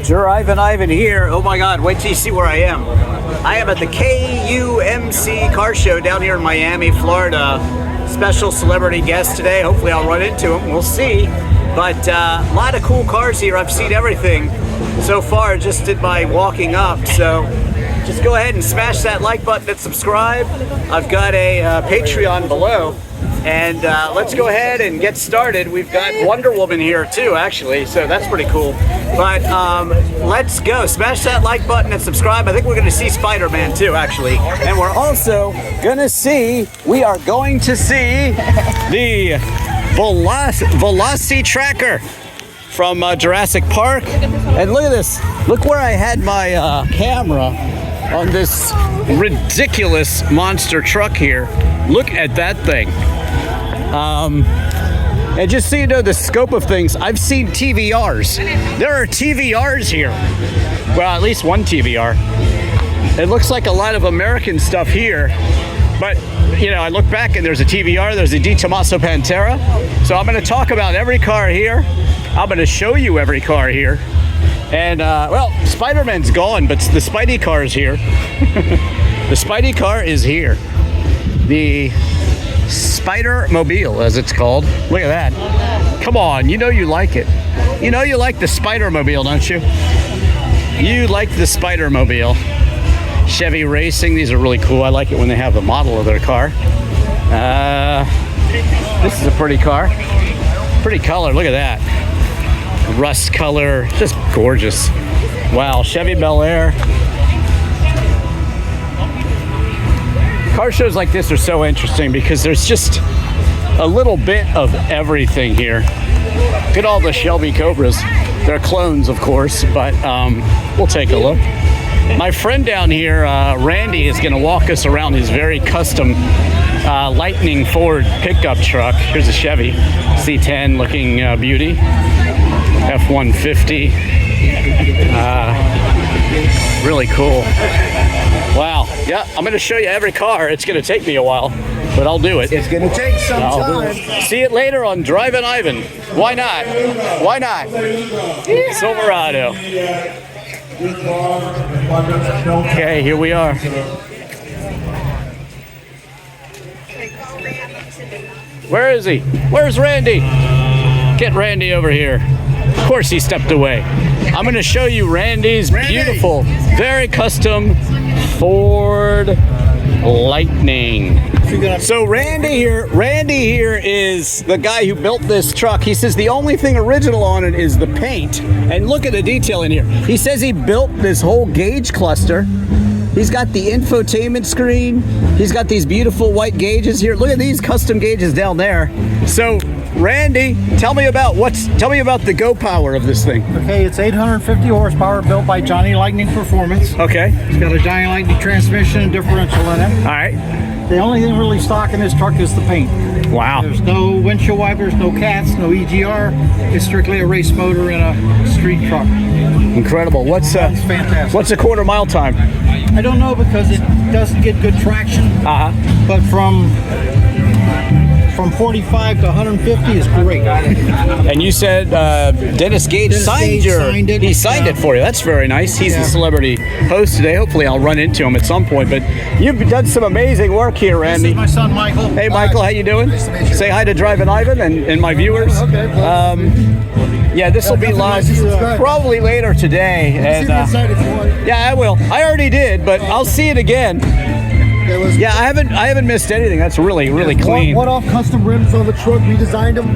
Drivin Ivan here. Oh my God, wait till you see where I am. I am at the KMUC car show down here in Miami, Florida. Special celebrity guest today. Hopefully I'll run into him, we'll see. But a lot of cool cars here. I've seen everything so far, just did my walking up. So just go ahead and smash that like button and subscribe. I've got a Patreon below. And let's go ahead and get started. We've got Wonder Woman here too, actually, so that's pretty cool. But let's go. Smash that like button and subscribe. I think we're going to see Spider-Man too, actually. And we're also going to see, the Velocity Tracker from Jurassic Park. And look at this. Look where I had my camera on this ridiculous monster truck here. Look at that thing. And just so you know the scope of things, I've seen TVRs. There are TVRs here. Well, at least one TVR. It looks like a lot of American stuff here. But, you know, I look back and there's a TVR, there's a Di Tommaso Pantera. So I'm going to talk about every car here. I'm going to show you every car here. And, well, Spider-Man's gone, but the Spidey car is here. The Spidey car is here. The Spider-Mobile, as it's called. Look at that. Come on, you know you like it. You know you like the Spider-Mobile, don't you? You like the Spider-Mobile. Chevy Racing, these are really cool. I like it when they have the model of their car. This is a pretty car. Pretty color, look at that. Rust color, just gorgeous. Wow, Chevy Bel Air. Car shows like this are so interesting because there's just a little bit of everything here. Look at all the Shelby Cobras. They're clones, of course, but we'll take a look. My friend down here, Randy, is going to walk us around his very custom Lightning Ford pickup truck. Here's a Chevy C10 looking beauty. F-150. Really cool. Wow. Yeah, I'm going to show you every car. It's going to take me a while, but I'll do it. It's going to take some time. See it later on Drivin Ivan. Why not? Why not? Yeah. Silverado. Okay, here we are. Where is he? Where's Randy? Get Randy over here. Of course he stepped away. I'm going to show you Randy's beautiful, very custom Ford Lightning. So Randy here is the guy who built this truck. He says the only thing original on it is the paint. And look at the detail in here. He says he built this whole Gage cluster. He's got the infotainment screen. He's got these beautiful white gauges here. Look at these custom gauges down there. So Randy, tell me about the go power of this thing. Okay, it's 850 horsepower, built by Johnny Lightning Performance. Okay. It's got a Johnny Lightning transmission and differential in it. All right. The only thing really stock in this truck is the paint. Wow. There's no windshield wipers, no cats, no EGR. It's strictly a race motor in a street truck. Incredible. What's fantastic. What's a quarter mile time? I don't know because it doesn't get good traction. But from 45 to 150 is great. And you said Dennis Gage signed it. He signed it for you. That's very nice. He's the celebrity host today. Hopefully I'll run into him at some point. But you've done some amazing work here, Randy. This is my son, Michael. Hey, Michael, how you doing? Nice to meet you. Say hi to Drivin Ivan and my viewers. Okay. Yeah, this will be live probably later today. And yeah, I will. I already did, but I'll see it again. Yeah, I haven't missed anything. That's really clean. One-off custom rims on the truck. We designed them.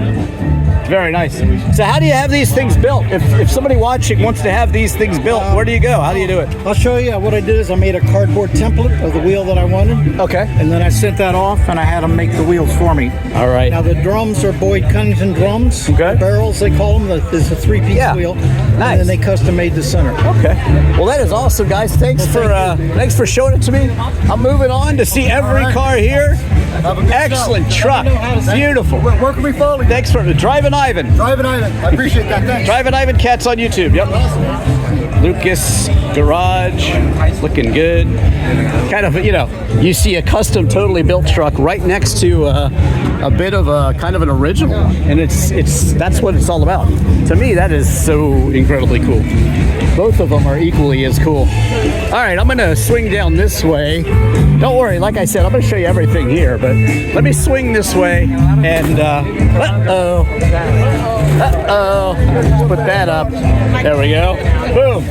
Very nice. So how do you have these things built? If somebody watching wants to have these things built, where do you go? How do you do it? I'll show you. What I did is I made a cardboard template of the wheel that I wanted. Okay. And then I sent that off and I had them make the wheels for me. All right. Now the drums are Boyd Cunnington drums. Okay. Barrels, they call them. There's a three-piece wheel. Nice. And then they custom made the center. Okay. Well, that is awesome, guys. Thanks for showing it to me. I'm moving on to see every car here. Excellent truck. Beautiful. Where can we follow you? Thanks for Drivin Ivan. Drivin Ivan. I appreciate that. Thanks. Drivin IvanKatz on YouTube. Yep. Awesome. Lucas Garage, looking good. Kind of, you know, you see a custom, totally built truck right next to a bit of a kind of an original, and that's what it's all about. To me, that is so incredibly cool. Both of them are equally as cool. All right, I'm gonna swing down this way. Don't worry, like I said, I'm gonna show you everything here, but let me swing this way and uh-oh. Let's put that up. There we go. Boom.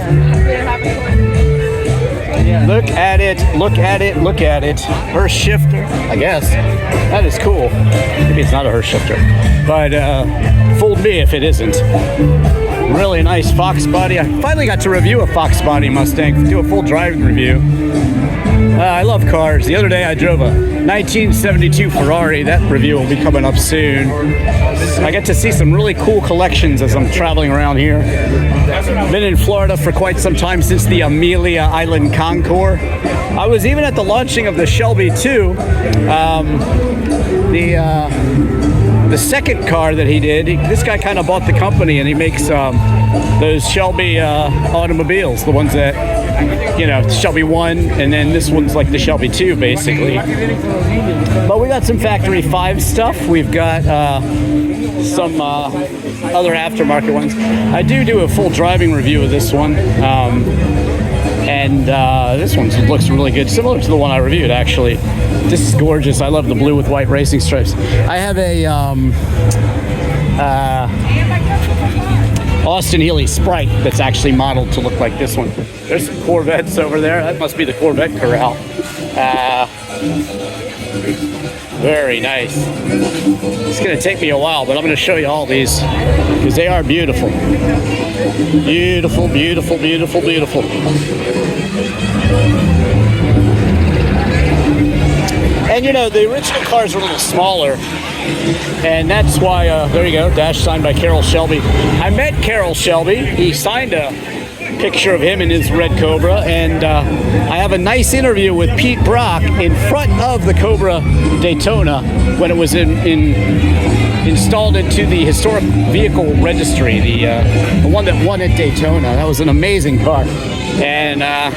Look at it, look at it, look at it. Her shifter, I guess. That is cool. Maybe it's not a her shifter, but fooled me if it isn't. Really nice Fox body. I finally got to review a Fox body Mustang, do a full driving review. I love cars. The other day I drove a 1972 Ferrari. That review will be coming up soon. I get to see some really cool collections as I'm traveling around here. Been in Florida for quite some time, since the Amelia Island Concours. I was even at the launching of the Shelby 2. The second car that he did, this guy kind of bought the company, and he makes those Shelby automobiles, the ones that, you know, Shelby 1, and then this one's like the Shelby 2, basically. But we got some Factory 5 stuff. We've got some other aftermarket ones. I do a full driving review of this one. And this one looks really good, similar to the one I reviewed, actually. This is gorgeous. I love the blue with white racing stripes. I have a Austin Healey Sprite that's actually modeled to look like this one. There's some Corvettes over there. That must be the Corvette Corral. Very nice. It's going to take me a while, but I'm going to show you all these because they are beautiful. Beautiful, beautiful, beautiful, beautiful. And you know, the original cars were a little smaller, and that's why, there you go, dash signed by Carroll Shelby. I met Carroll Shelby. He signed a picture of him in his red Cobra, and I have a nice interview with Pete Brock in front of the Cobra Daytona when it was installed into the historic vehicle registry, the one that won at Daytona. That was an amazing car, and I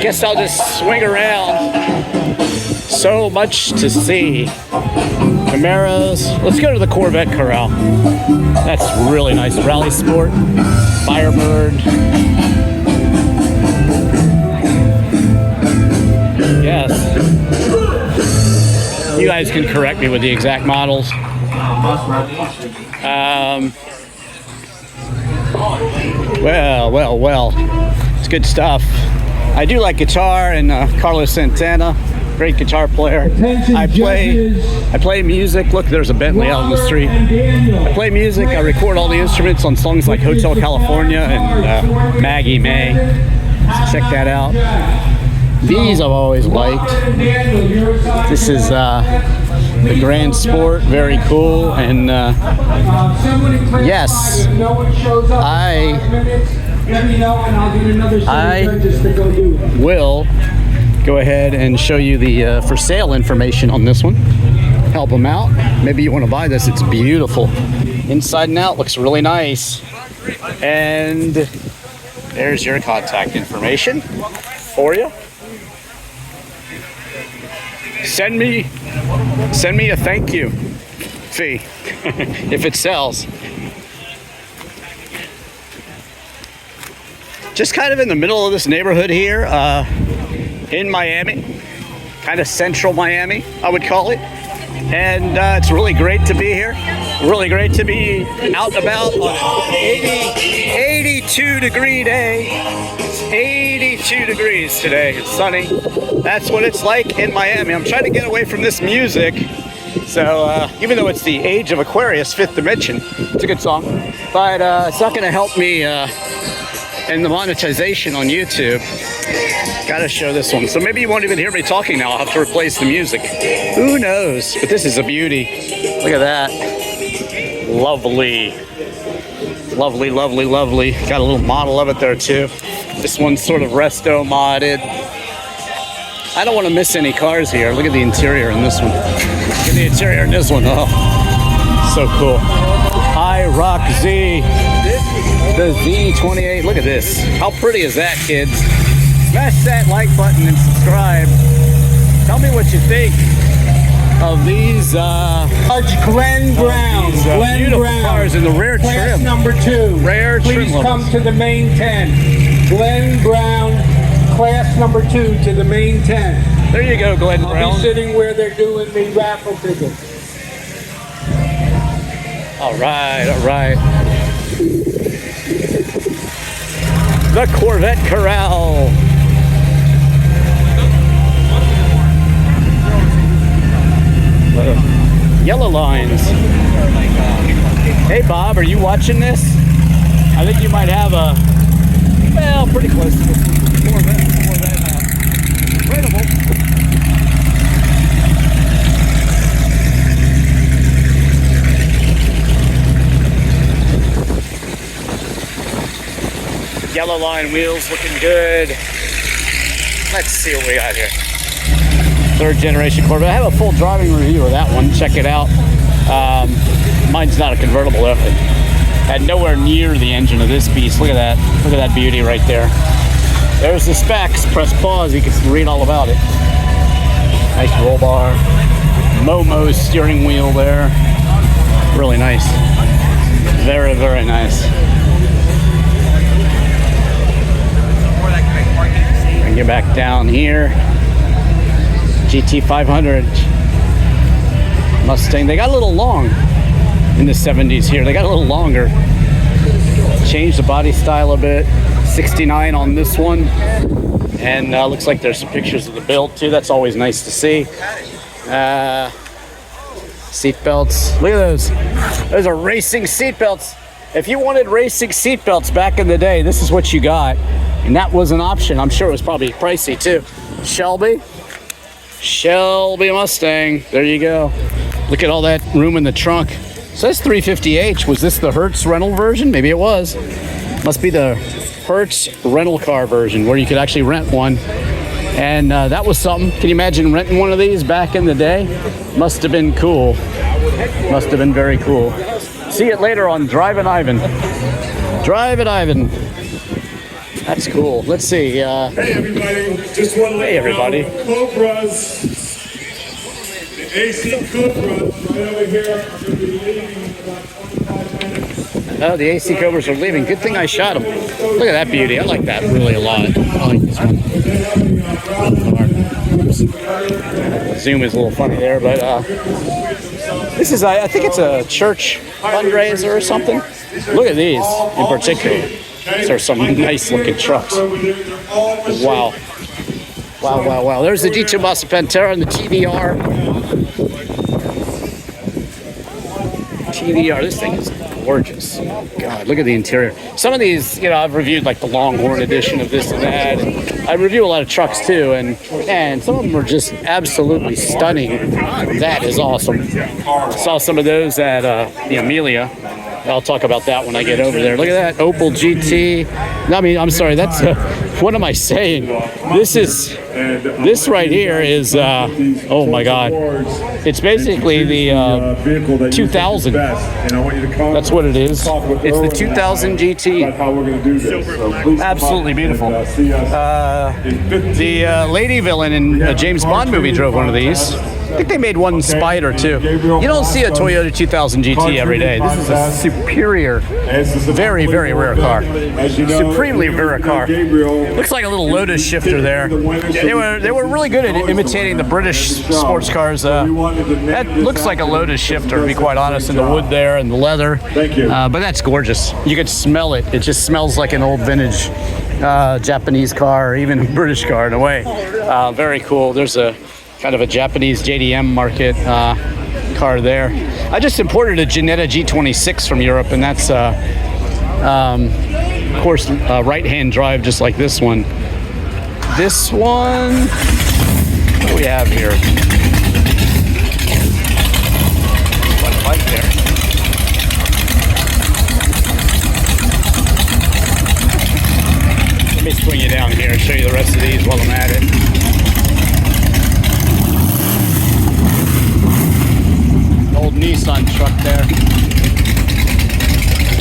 guess I'll just swing around. So much to see. Camaros. Let's go to the Corvette Corral. That's really nice. Rally Sport, Firebird. Yes. You guys can correct me with the exact models. Well. It's good stuff. I do like guitar, and Carlos Santana. Great guitar player. I play music. Look, there's a Bentley out on the street. I play music. I record all the instruments on songs like Hotel California and Maggie May. So check that out. These I've always liked. This is the Grand Sport, very cool. And yes, I will go ahead and show you the for sale information on this one. Help them out. Maybe you want to buy this. It's beautiful. Inside and out looks really nice. And there's your contact information for you. Send me a thank you fee if it sells. Just kind of in the middle of this neighborhood here. In Miami, kind of central Miami, I would call it. And it's really great to be here. Really great to be out and about on an 82 degree day. It's 82 degrees today. It's sunny. That's what it's like in Miami. I'm trying to get away from this music. So even though it's the Age of Aquarius, Fifth Dimension, it's a good song. But it's not going to help me in the monetization on YouTube. Gotta show this one. So maybe you won't even hear me talking now. I'll have to replace the music. Who knows? But this is a beauty. Look at that. Lovely. Lovely, lovely, lovely. Got a little model of it there too. This one's sort of resto modded. I don't want to miss any cars here. Look at the interior in this one. Look at the interior in this one. Oh, so cool. I Rock Z. The Z28. Look at this. How pretty is that, kids? Smash that like button and subscribe. Tell me what you think of these Glenn Brown. Glenn beautiful Brown. cars in the rare Class trim. number 2. Rare Please trim come levels. to the main 10. Glenn Brown, class number 2 to the main 10. There you go, Glenn I'll Brown. be sitting where they're doing the raffle tickets. All right, all right. The Corvette Corral. Yellow lines. Hey Bob, are you watching this? I think you might have a, well, pretty close to this Corvette. Incredible. Yellow line wheels looking good. Let's see what we got here. Third generation Corvette. I have a full driving review of that one. Check it out. Mine's not a convertible though. It had nowhere near the engine of this beast. Look at that. Look at that beauty right there. There's the specs. Press pause. You can read all about it. Nice roll bar. Momo steering wheel there. Really nice. Very, very nice. And get back down here. GT 500 Mustang. They got a little long in the 70s here. They got a little longer. Changed the body style a bit. 69 on this one. And looks like there's some pictures of the build too. That's always nice to see. Seat belts. Look at those. Those are racing seat belts. If you wanted racing seat belts back in the day, this is what you got. And that was an option. I'm sure it was probably pricey too. Shelby Mustang. There you go. Look at all that room in the trunk. Says 350H. Was this the Hertz rental version? Maybe it was. Must be the Hertz rental car version where you could actually rent one. And that was something. Can you imagine renting one of these back in the day? Must have been cool. Must have been very cool. See it later on Drivin Ivan. Drivin Ivan. That's cool. Let's see. Hey everybody, just want to let Hey, everybody. you know, Cobras, the AC Cobras right over here are going to be leaving in about 25 minutes. Oh, the AC Cobras are leaving. Good thing I shot them. Look at that beauty. I like that really a lot. I like this one. Zoom is a little funny there, but this is, I think it's a church fundraiser or something. Look at these in particular. These are some nice looking trucks. Wow. Wow, wow, wow. There's the G2 Massa Pantera and the TVR. TVR, this thing is gorgeous. God, look at the interior. Some of these, you know, I've reviewed like the Longhorn edition of this and that. And I review a lot of trucks too, and some of them are just absolutely stunning. That is awesome. Saw some of those at the Amelia. I'll talk about that when I get over there. Look at that Opel GT. I mean, I'm sorry, that's, what am I saying? This right here is, oh my God. It's basically the 2000. That's what it is. It's the 2000 GT. Absolutely beautiful. The lady villain in a James Bond movie drove one of these. I think they made one Spider too. You don't see a Toyota 2000 GT every day. This is a superior, very, very rare car. Supremely rare car. Looks like a little Lotus shifter there. They were really good at imitating the British sports cars. That looks like a Lotus shifter, to be quite honest, in the wood there and the leather. But that's gorgeous. You could smell it. It just smells like an old vintage Japanese car, or even British car in a way. Very cool. There's a kind of a Japanese JDM market car there. I just imported a Ginetta G26 from Europe, and that's, of course, right-hand drive, just like this one. This one, what do we have here? Quite a bike there. Let me swing you down here and show you the rest of these while I'm at it. Old Nissan truck there.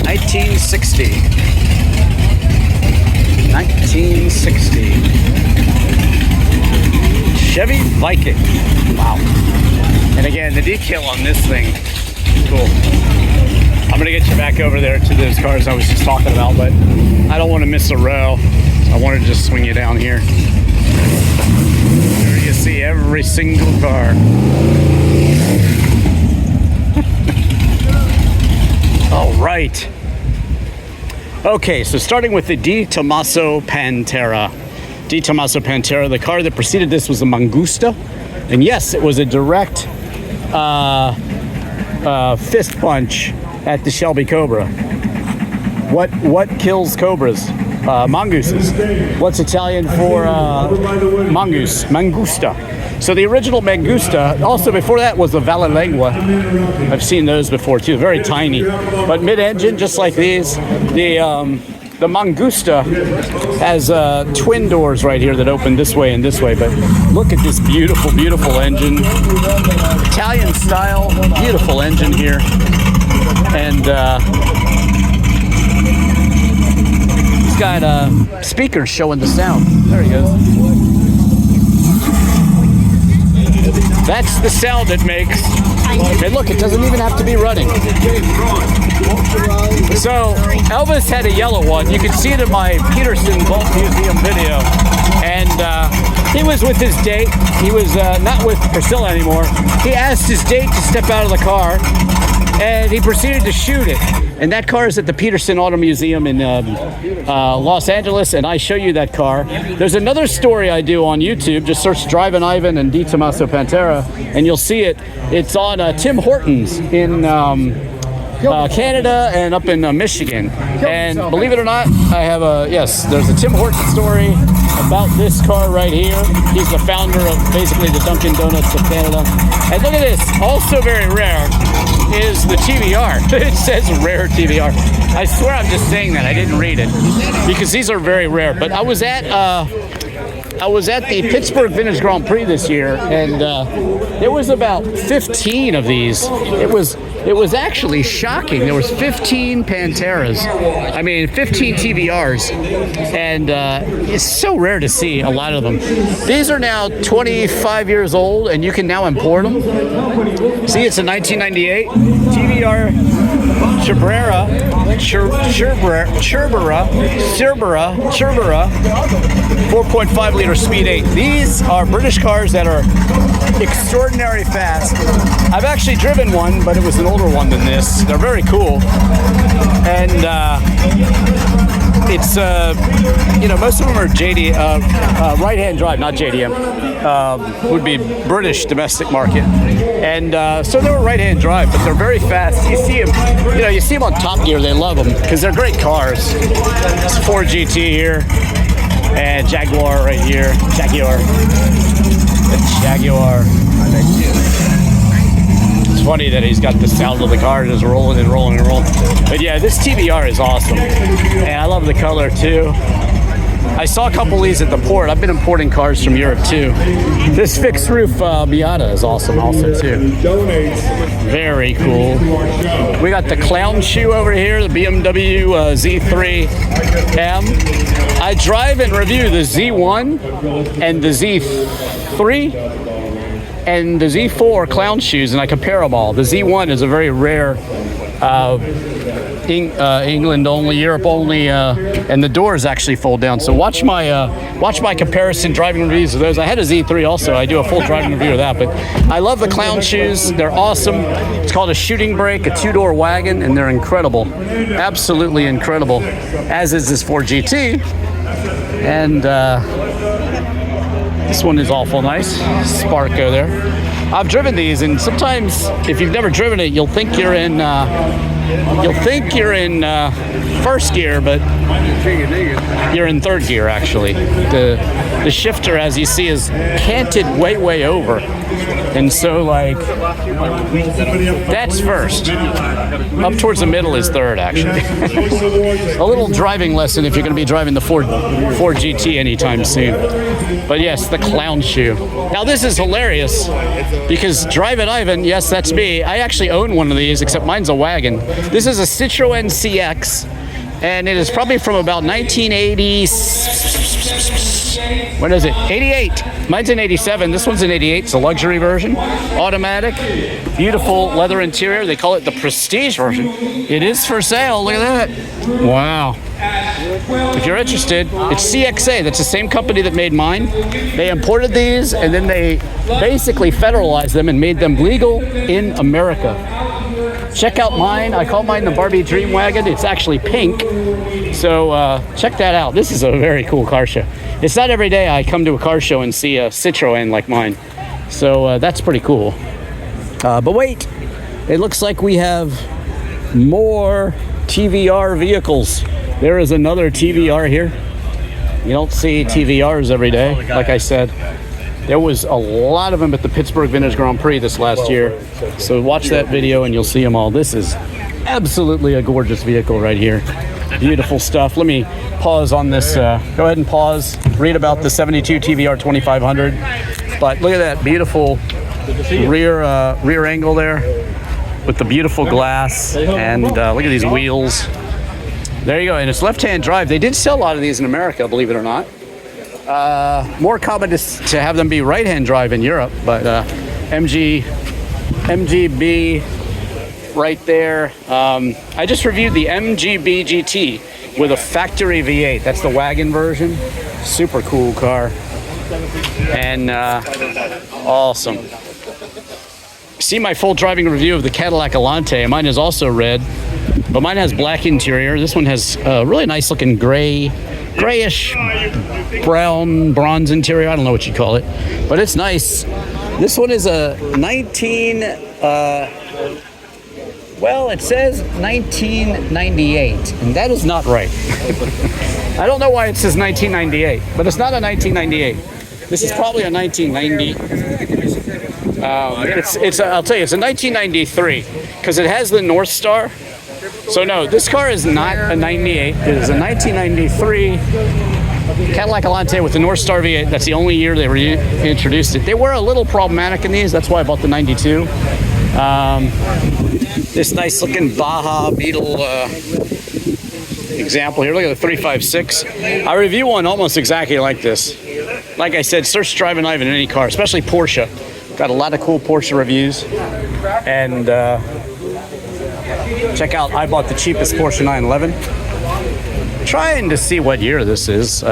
1960. Viking. Wow. And again, the detail on this thing, cool. I'm gonna get you back over there to those cars I was just talking about, but I don't want to miss a row. So I wanted to just swing you down here. There you see every single car. All right. Okay, so starting with the Di Tommaso Pantera. Di Tommaso Pantera, the car that preceded this was the Mangusta. And yes, it was a direct fist punch at the Shelby Cobra. What kills cobras? Mongooses. What's Italian for mongoose? Mangusta. So the original Mangusta, also before that was the Vallalengua. I've seen those before too, very tiny. But mid-engine, just like these. The Mangusta has twin doors right here that open this way and this way. But look at this beautiful, beautiful engine. Italian style, beautiful engine here. And he's got speakers showing the sound. There he goes. That's the sound it makes. And look, it doesn't even have to be running. So Elvis had a yellow one. You can see it in my Peterson Vault Museum video. And he was with his date. He was not with Priscilla anymore. He asked his date to step out of the car, and he proceeded to shoot it. And that car is at the Peterson Auto Museum in Los Angeles, and I show you that car. There's another story I do on YouTube. Just search Drivin Ivan and Di Tommaso Pantera, and you'll see it. It's on Tim Hortons in Canada and up in Michigan. And believe it or not, I have there's a Tim Hortons story about this car right here. He's the founder of basically the Dunkin' Donuts of Canada. And look at this, also very rare, is the TVR. It says rare TVR. I swear I'm just saying that, I didn't read it, because these are very rare. But I was at the Pittsburgh Vintage Grand Prix this year, and there was about 15 of these. It was actually shocking. There was 15 Panteras. I mean, 15 TVRs, and it's so rare to see a lot of them. These are now 25 years old, and you can now import them. See, it's a 1998 TVR Carrera, 4.5 liter Speed 8. These are British cars that are extraordinarily fast. I've actually driven one, but it was an older one than this. They're very cool. And it's, most of them are right-hand drive, not JDM. Would be British domestic market. And so they're right-hand drive, but they're very fast. You see them, you see them on Top Gear. They love them because they're great cars. It's Ford GT here, and Jaguar right here. Jaguar. It's funny that he's got the sound of the car just rolling and rolling and rolling. But yeah, this TVR is awesome, and I love the color too. I saw a couple of these at the port. I've been importing cars from Europe too. This fixed roof Miata is awesome also too. Very cool. We got the clown shoe over here, the BMW Z3M. I drive and review the Z1 and the Z3 and the Z4 clown shoes, and I compare them all. The Z1 is a very rare England only, Europe only, and the doors actually fold down. So watch my comparison driving reviews of those. I had a Z3 also. I do a full driving review of that. But I love the clown shoes. They're awesome. It's called a shooting brake, a two-door wagon, and they're incredible. Absolutely incredible. As is this Ford GT. And this one is awful nice. Sparko there. I've driven these, and sometimes if you've never driven it, you'll think you're in first gear, but you're in third gear actually. The shifter, as you see, is canted way over, and so like that's first. Up towards the middle is third actually. A little driving lesson if you're going to be driving the Ford GT anytime soon. But yes, the clown shoe. Now this is hilarious because Drivin Ivan, yes, that's me. I actually own one of these, except mine's a wagon. This is a Citroen CX, and it is probably from about 1986 When is it? 88. Mine's an 87. This one's an 88. It's a luxury version. Automatic. Beautiful leather interior. They call it the prestige version. It is for sale. Look at that. Wow. If you're interested, it's CXA. That's the same company that made mine. They imported these and then they basically federalized them and made them legal in America. Check out mine. I call mine the Barbie Dream Wagon. It's actually pink. So check that out. This is a very cool car show. It's not every day I come to a car show and see a Citroen like mine. So that's pretty cool. But wait, it looks like we have more TVR vehicles. There is another TVR here. You don't see TVRs every day, like I said. There was a lot of them at the Pittsburgh Vintage Grand Prix this last year. So watch that video and you'll see them all. This is absolutely a gorgeous vehicle right here. Beautiful stuff. Let me pause on this. Go ahead and pause. Read about the 72 TVR 2500. But look at that beautiful rear angle there with the beautiful glass. And look at these wheels. There you go. And it's left-hand drive. They did sell a lot of these in America, believe it or not. More common to have them be right-hand drive in Europe, but MGB right there. I just reviewed the MGB GT with a factory V8. That's the wagon version. Super cool car. And awesome. See my full driving review of the Cadillac Alante. Mine is also red, but mine has black interior. This one has a really nice looking grayish brown bronze interior. I don't know what you call it, but it's nice. This one is a well, it says 1998, and that is not right. I don't know why it says 1998, but it's not a 1998. This is probably a 1990. I'll tell you, it's a 1993 because it has the North Star. So no, this car is not a 98. It is a 1993 Cadillac Alante with the North Star V8. That's the only year they introduced it. They were a little problematic in these. That's why I bought the 92. This nice looking Baja Beetle example here. Look at the 356. I review one almost exactly like this. Like I said, search Drivin Ivan in any car, especially Porsche. Got a lot of cool Porsche reviews. And check out, I bought the cheapest Porsche 911. Trying to see what year this is.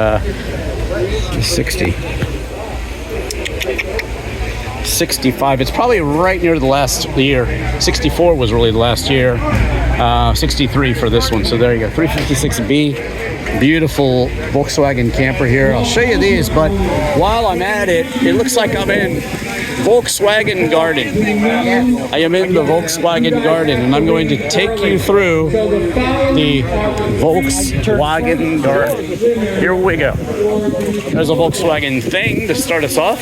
65. It's probably right near the last year. 64 was really the last year. 63 for this one. So there you go. 356B. Beautiful Volkswagen camper here. I'll show you these, but while I'm at it, it looks like I'm in Volkswagen Garden. I am in the Volkswagen Garden, and I'm going to take you through the Volkswagen Garden. Here we go. There's a Volkswagen thing to start us off.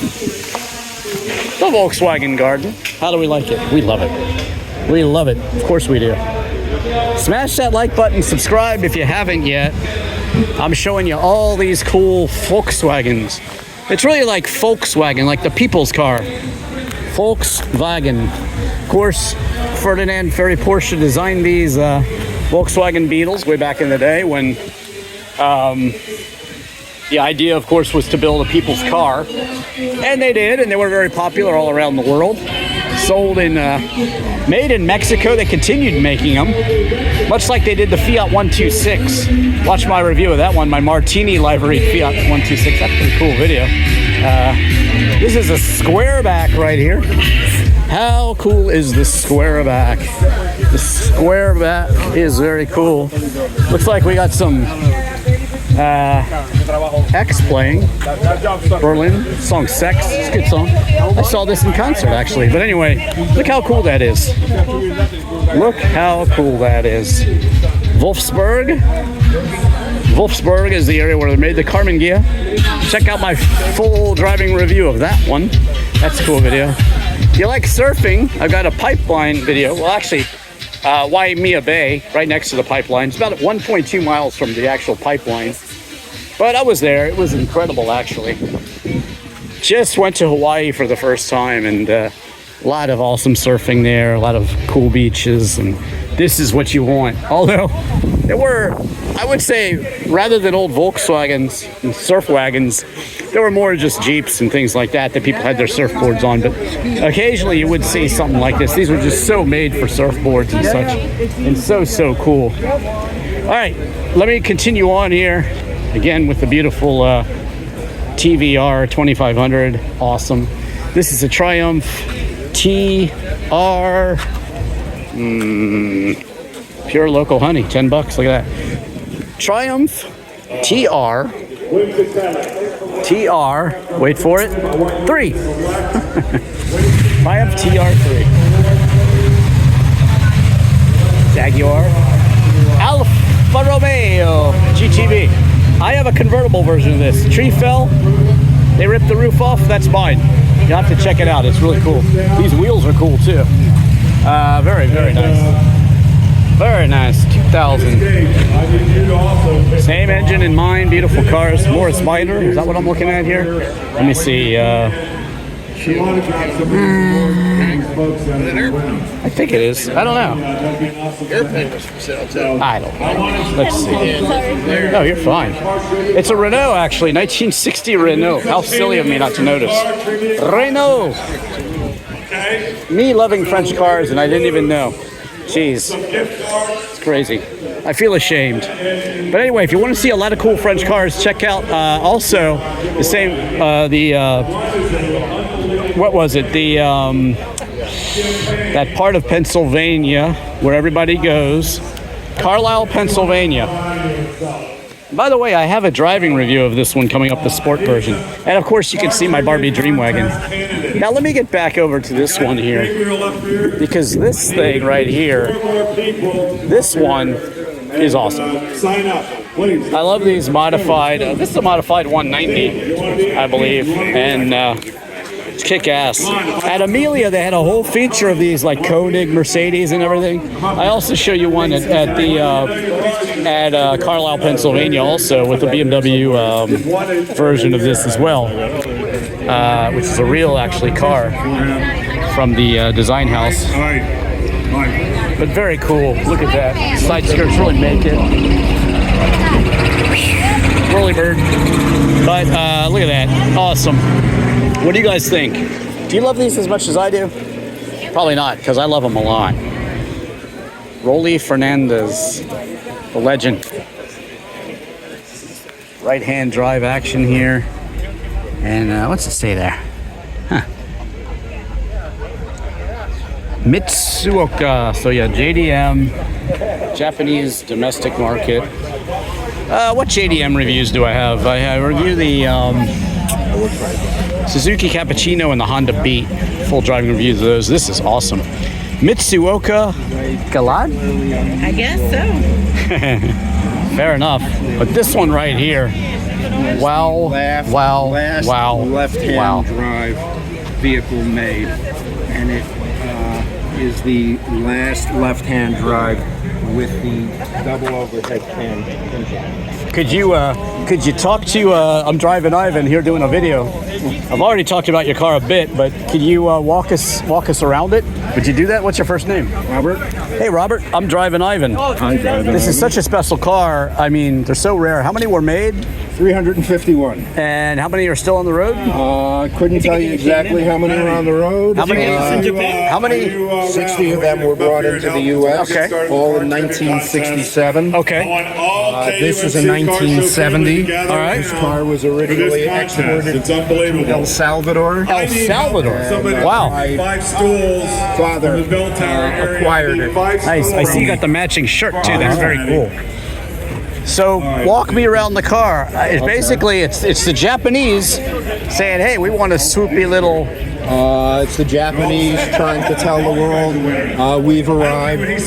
The Volkswagen Garden. How do we like it? We love it. We love it. Of course we do. Smash that like button, subscribe if you haven't yet. I'm showing you all these cool Volkswagens. It's really like Volkswagen, like the people's car. Volkswagen. Of course, Ferdinand Ferry Porsche designed these Volkswagen Beatles way back in the day when the idea, of course, was to build a people's car. And they did, and they were very popular all around the world. Sold in, made in Mexico. They continued making them, much like they did the Fiat 126. Watch my review of that one, my Martini livery Fiat 126. That's a pretty cool video. This is a square back right here. How cool is the square back? The square back is very cool. Looks like we got some X playing. Berlin, song Sex. It's a good song. I saw this in concert actually. But anyway, look how cool that is. Look how cool that is. Wolfsburg. Wolfsburg is the area where they made the Carmen Ghia. Check out my full driving review of that one. That's a cool video. If you like surfing, I've got a pipeline video. Well, actually, Waimea Bay, right next to the pipeline. It's about 1.2 miles from the actual pipeline. But I was there. It was incredible, actually. Just went to Hawaii for the first time, and a lot of awesome surfing there, a lot of cool beaches, and this is what you want. Although there were, I would say, rather than old Volkswagens and surf wagons, there were more just Jeeps and things like that people had their surfboards on. But occasionally you would see something like this. These were just so made for surfboards and such, and so cool. All right, let me continue on here again with the beautiful TVR 2500. Awesome. This is a Triumph TR. Pure local honey, $10. Look at that. Triumph TR. Wait for it. 3. Triumph TR3. Jaguar. Alfa Romeo GTB. I have a convertible version of this. Tree fell. They ripped the roof off. That's mine. You have to check it out. It's really cool. These wheels are cool too. Very nice. Very nice. 2000. Same engine in mine. Beautiful cars. Morris Minor. Is that what I'm looking at here? Let me see. I think it is. I don't know. I don't know. Let's see. No, you're fine. It's a Renault, actually. 1960 Renault. How silly of me not to notice. Renault. Me loving French cars, and I didn't even know. Jeez. It's crazy. I feel ashamed. But anyway, if you want to see a lot of cool French cars, check out also the same, what was it? That part of Pennsylvania where everybody goes. Carlisle, Pennsylvania. By the way, I have a driving review of this one coming up, the sport version. And of course, you can see my Barbie Dream Wagon. Now let me get back over to this one here. Because this thing right here, this one is awesome. I love these modified, this is a modified 190, I believe. And it's kick-ass. At Amelia, they had a whole feature of these, like Koenig, Mercedes, and everything. I also show you one at Carlisle, Pennsylvania, also with the BMW version of this as well, which is a real, actually, car from the design house. But very cool. Look at that. Side skirts really make it. Whirly bird. But look at that. Awesome. What do you guys think? Do you love these as much as I do? Probably not, because I love them a lot. Rolly Fernandez, the legend. Right-hand drive action here. And what's it say there? Huh. Mitsuoka. So yeah, JDM, Japanese domestic market. What JDM reviews do I have? I review the Suzuki Cappuccino and the Honda Beat. Full driving reviews of those. This is awesome. Mitsuoka Galad? I guess so. Fair enough. But this one right here. Wow. Left-hand drive vehicle made. And it is the last left-hand drive with the double overhead cam engine. Could you talk to, I'm Drivin Ivan here doing a video. I've already talked about your car a bit, but could you walk us around it? Would you do that? What's your first name? Robert? Hey, Robert. I'm Drivin Ivan. Hi, Drivin This is such a special car. I mean, they're so rare. How many were made? 351. And how many are still on the road? I couldn't tell you exactly how many are on the road. How many? How many? 60 of them were brought into the U.S. Okay. All in 1967. Okay. This is a 1970. All right. This car was originally exported to El Salvador. El Salvador. Wow. My 5 stools. father acquired it. Nice. I see you got the matching shirt too. That's very cool. So walk me around the car. Basically, it's the Japanese saying, "Hey, we want a swoopy little." It's the Japanese trying to tell the world we've arrived and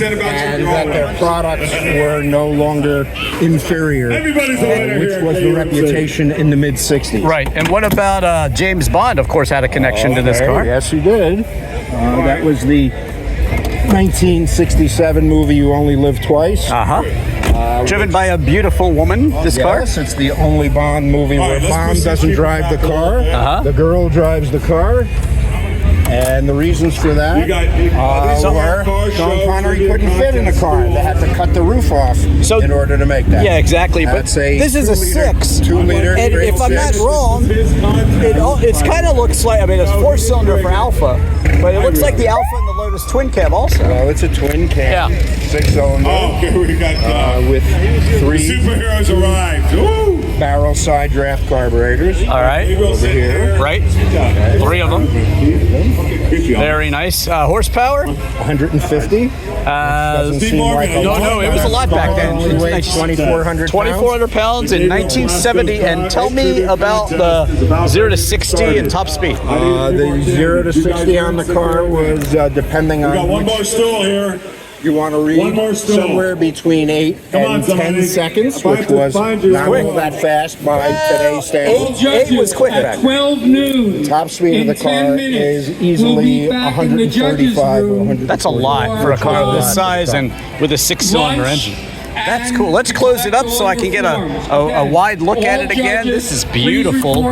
that their products were no longer inferior, which was the reputation in the mid-'60s. Right. And what about James Bond? Of course, had a connection to this car. Yes, he did. That was the 1967 movie You Only Live Twice. Driven by a beautiful woman, this car? Yes, it's the only Bond movie where Bond doesn't drive the car. The girl drives the car. And the reasons for that We got were Sean Connery couldn't fit in the car. They had to cut the roof off So- in order to make that. Yeah, exactly. But That's a this is a 6. 2 liter. And straight if I'm not six. wrong, it's kind of looks like, I mean, it's 4-cylinder for Alpha, but it looks like the Alpha and the Lotus twin cab also. Well, it's a twin cam, Yeah. 6-cylinder, Okay, we got with 3 superheroes arrived. Woo! barrel side draft carburetors. All right. Over here, Right. 3 of them. Good job. Very nice. Horsepower? 150. Doesn't seem like a lot. No, it was a lot back then. Only weighs 2,400 pounds. 2,400 pounds in 1970. And tell me about the 0 to 60 and top speed. The 0 to 60 on the car was depending We got on one which more stool here. you want to One more read, stool. somewhere between 8 Come on, and 10 somebody. seconds, Find which you- was find you. not Quick. all that fast by today's standards. 8 was quick back At then. 12 noon. Top speed of the In 10 car minutes, is easily we'll be back in the judges' 135 or room. 140. That's a lot for a car of this size and with a 6-cylinder Lunch engine. That's cool. Let's close it up so I can get a wide look at it again. This is beautiful.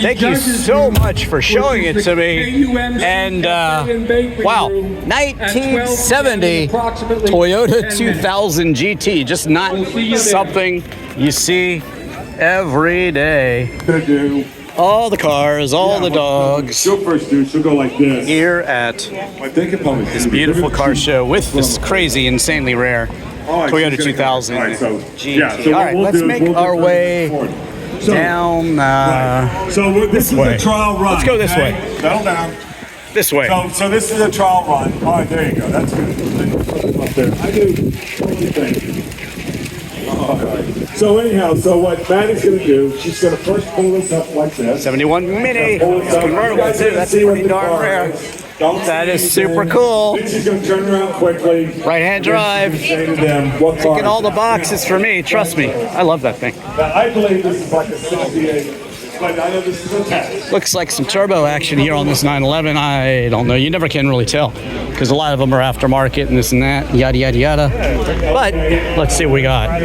Thank you so much for showing it to me. And wow, 1970 Toyota 2000 GT. Just not something you see every day. Gonna do. All the cars, all the dogs She'll first do. She'll go like this. here at I think it probably this beautiful car show with this crazy, insanely rare Toyota 2000 All right, so GT. yeah. So All what right, we'll let's do is make we'll our get way forward. So, down right. So this is way. a trial run. Let's go this okay? way. Settle down. this way. So this is a trial run. All right, there you go. That's good. Up there. I do. What do you think? All right. So anyhow, so what Maddie's gonna do? She's gonna first pull this up like this. 71 Mini. Pull this up. Convertible You guys too. can That's see what pretty the darn car rare. is. Don't That say is super anything. cool. Then she's gonna turn around quickly. Right-hand drive. Say to them, what car? Ticking all the boxes for me. Trust me. I love that thing. Now, I believe this is like a 68, but I know this is a test. Looks like some turbo action here on this 911. I don't know. You never can really tell because a lot of them are aftermarket and this and that, yada, yada, yada. But let's see what we got.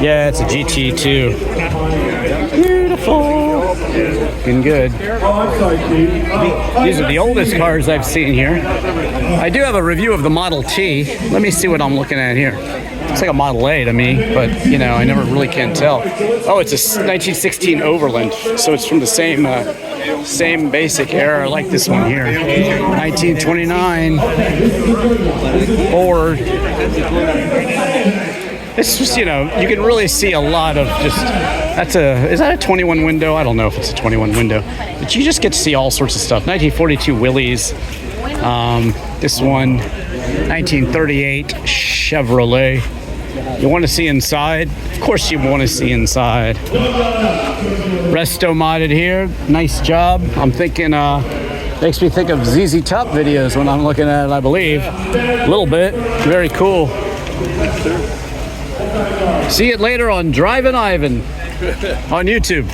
Yeah, it's a GT2. Beautiful. Looking good. These are the oldest cars I've seen here. I do have a review of the Model T. Let me see what I'm looking at here. It's like a Model A to me, but you know, I never really can tell. Oh, it's a 1916 Overland, so it's from the same basic era. I like this one here. 1929 Ford. It's just, you know, you can really see a lot of just, is that a 21 window? I don't know if it's a 21 window, but you just get to see all sorts of stuff. 1942 Willys. This one, 1938 Chevrolet. You want to see inside? Of course you want to see inside. Resto modded here. Nice job. I'm thinking, makes me think of ZZ Top videos when I'm looking at it, I believe. A little bit. Very cool. See it later on Drivin Ivan on YouTube.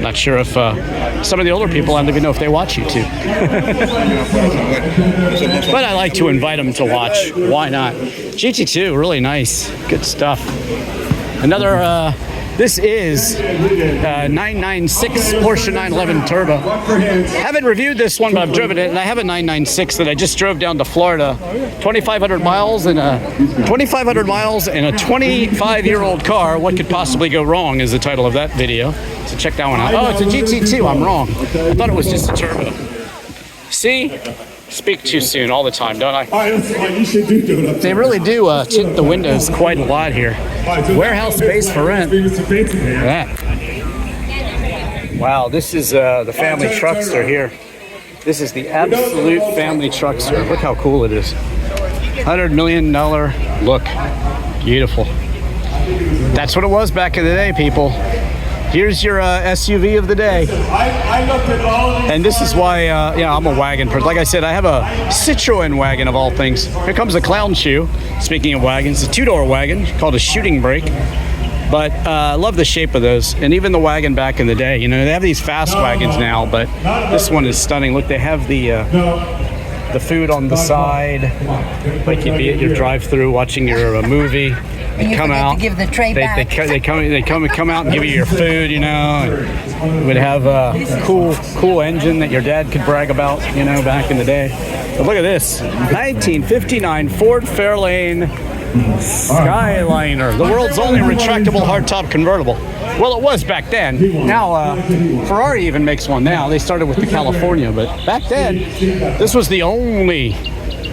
Not sure if some of the older people, I don't even know if they watch YouTube. But I like to invite them to watch. Why not? GT2, really nice. Good stuff. Another, this is 996 Porsche 911 Turbo. Haven't reviewed this one, but I've driven it, and I have a 996 that I just drove down to Florida. 2,500 miles in a 25-year-old car. What could possibly go wrong is the title of that video. So check that one out. Oh, it's a GT2. I'm wrong. I thought it was just a turbo. See? Speak too soon all the time, don't I? All right, that's fine. You should do it up They really do tint the windows quite a lot here. Warehouse space for rent. Look at that. Wow, this is the family truckster here. This is the absolute family truckster. Look how cool it is. $100 million look. Beautiful. That's what it was back in the day, people. Here's your SUV of the day. I looked at all of these. And this is why, I'm a wagon person. Like I said, I have a Citroen wagon of all things. Here comes a clown shoe. Speaking of wagons, a two-door wagon called a shooting brake. But I love the shape of those. And even the wagon back in the day. You know, they have these fast wagons now, but this one is stunning. Look, they have the food on the side. Like you'd be at your drive-thru watching your movie. And you come forget out. to give the tray back. They come out and give you your food, you know. And would have a cool engine that your dad could brag about, you know, back in the day. But look at this, 1959 Ford Fairlane Skyliner, the world's only retractable hardtop convertible. Well, it was back then. Now, Ferrari even makes one now. They started with the California, but back then, this was the only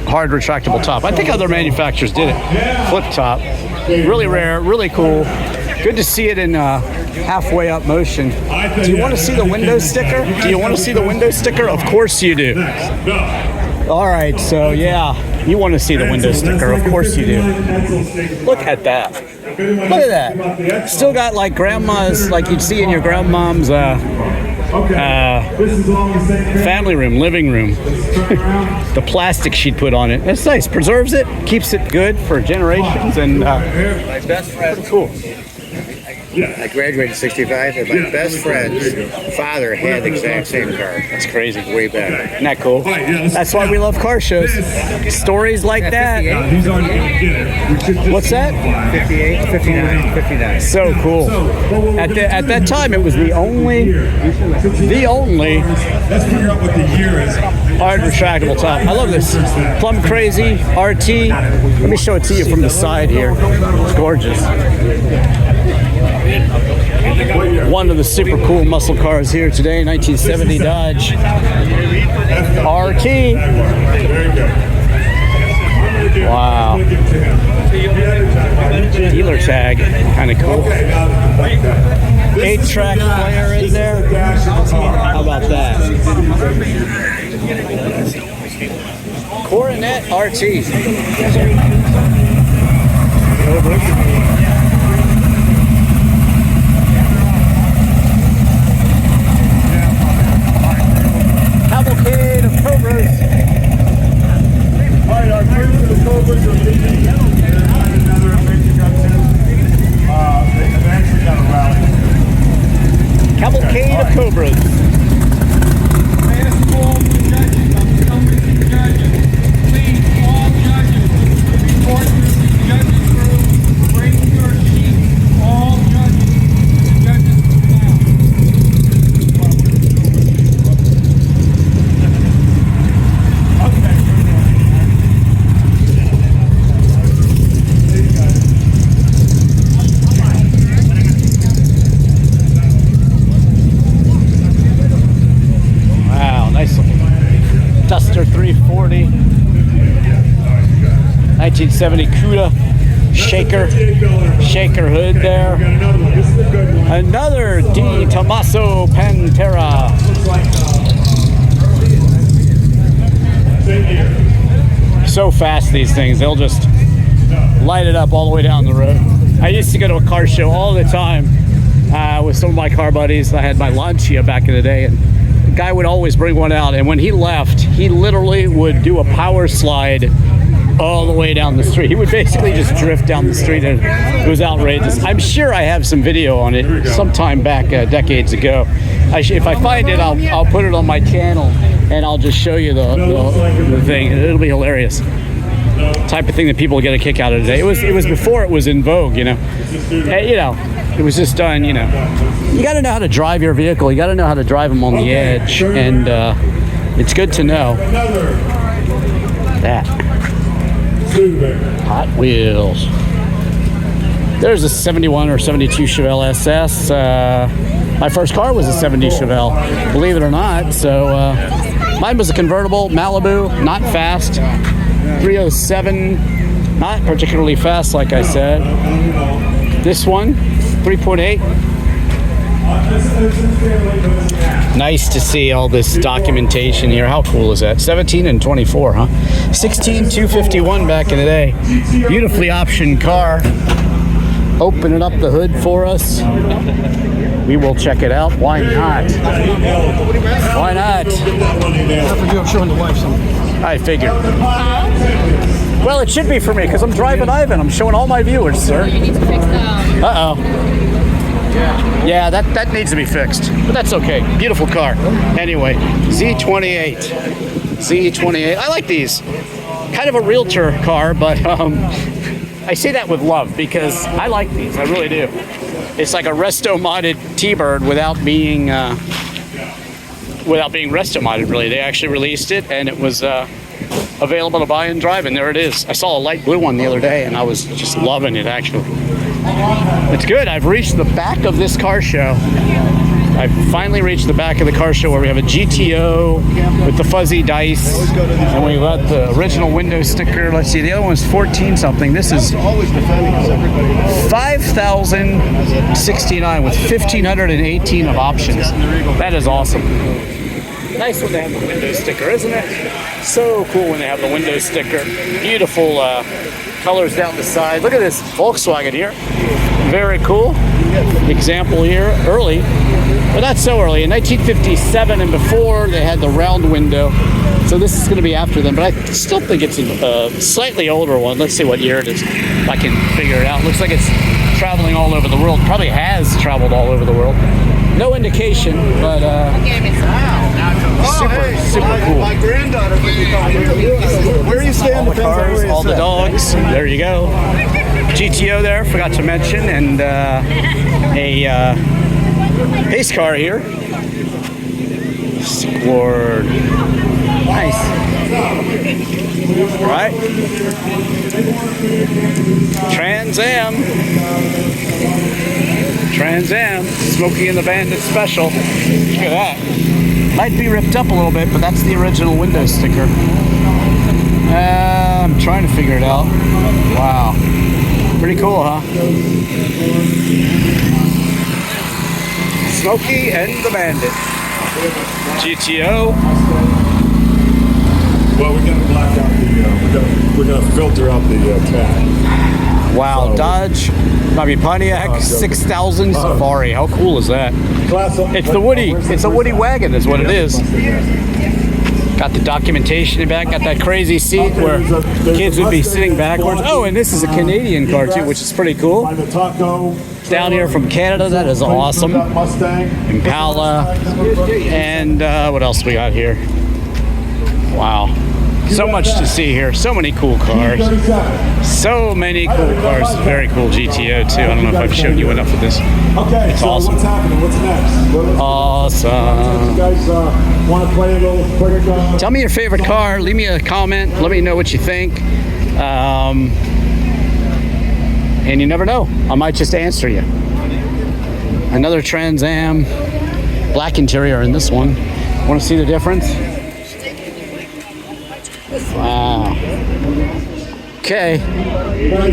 hard retractable top. I think other manufacturers did it. Flip top. Really rare, really cool. Good to see it in halfway up motion. Do you want to see the window sticker? Do you want to see the window sticker? Of course you do. All right, so yeah, you want to see the window sticker. Of course you do. Look at that. Look at that. Still got like grandma's, like you'd see in your grandmom's family room, living room. The plastic she'd put on it. It's nice. Preserves it, keeps it good for generations, and My best friend, cool. I graduated in 65, and my best friend's father had the exact same car. That's crazy. Way back. Isn't that cool? That's why we love car shows. Stories like that. What's that? 58, 59, 59. So cool. At that time, it was the only Let's figure out what the year is. hard retractable top. I love this. Plum Crazy RT. Let me show it to you from the side here. It's gorgeous. One of the super cool muscle cars here today, 1970 Dodge RT. Wow. Dealer tag, kind of cool. 8-track player in there. How about that? Coronet RT. Cavalcade of Cobras. All right, our friends of the Cobras are leaving. Another amazing gun too. They've actually got a rally. Cavalcade of Cobras. I ask all the judges, I'm coming to the judges. Please, all judges, report to the judges room. Bring your sheets, all judges, to the judges room now. Wow, nice looking. Duster 340. 1970 Cuda. Shaker hood there. Another Di Tommaso Pantera. So fast, these things. They'll just light it up all the way down the road. I used to go to a car show all the time with some of my car buddies. I had my Lancia back in the day, and the guy would always bring one out. And when he left, he literally would do a power slide all the way down the street. He would basically just drift down the street, and it was outrageous. I'm sure I have some video on it sometime back decades ago. If I find it, I'll put it on my channel, and I'll just show you the thing. It'll be hilarious. Type of thing that people get a kick out of today. It was before it was in vogue, you know. It was just done, you know. You got to know how to drive your vehicle. You got to know how to drive them on the edge, and it's good to know that. Hot Wheels. There's a 71 or 72 Chevelle SS. My first car was a 70 Chevelle, believe it or not. So mine was a convertible Malibu, not fast. 307, not particularly fast, like I said. This one, 3.8. Nice to see all this documentation here. How cool is that? 17 and 24, huh? 16 251 back in the day. Beautifully optioned car. Opening up the hood for us. We will check it out. Why not? Why not? I'm showing the wife something. I figured. Well, it should be for me because I'm Drivin Ivan. I'm showing all my viewers, sir. You need to fix them. Uh-oh. Yeah, that needs to be fixed, but that's okay. Beautiful car. Anyway, Z28. Z28. I like these. Kind of a realtor car, but I say that with love because I like these. I really do. It's like a resto-modded T-Bird without being resto-modded, really. They actually released it, and it was available to buy and drive, and there it is. I saw a light blue one the other day, and I was just loving it, actually. It's good. I've reached the back of this car show. I've finally reached the back of the car show where we have a GTO with the fuzzy dice, and we got the original window sticker. Let's see, the other one's 14 something. This is 5,069 with 1,518 of options. That is awesome. Nice when they have the window sticker, isn't it? So cool when they have the window sticker. Beautiful colors down the side. Look at this Volkswagen here. Very cool. Example here, early, but not so early. In 1957 and before, they had the round window. So this is going to be after them, but I still think it's a slightly older one. Let's see what year it is, if I can figure it out. Looks like it's traveling all over the world. Probably has traveled all over the world. No indication, but super cool. My granddaughter. Where are you staying? All the cars, all the dogs. There you go. GTO there, forgot to mention, and a pace car here. Squad. Nice. Right? Trans Am. Smokey and the Bandit special. Look at that. Might be ripped up a little bit, but that's the original window sticker. I'm trying to figure it out. Wow. Pretty cool, huh? Smokey and the Bandit. GTO. Well, we're gonna black out we're gonna filter out the tag. Wow, So, Dodge, Pontiac 6000 Safari. How cool is that? It's the Woody. It's a Woody wagon, is what it is. Got the documentation in the back. Got that crazy seat where kids would be sitting backwards. Oh, and this is a Canadian car too, which is pretty cool. Down here from Canada, that is awesome. Impala, and what else we got here? Wow. So much to see here. So many cool cars. So many cool cars. Very cool GTO too. I don't know if I've shown you enough of this. Okay, it's so awesome. What's happening? What's next? Awesome. You guys want to play a little quick? Tell me your favorite car. Leave me a comment. Let me know what you think. And you never know. I might just answer you. Another Trans Am. Black interior in this one. Want to see the difference? Wow. Okay.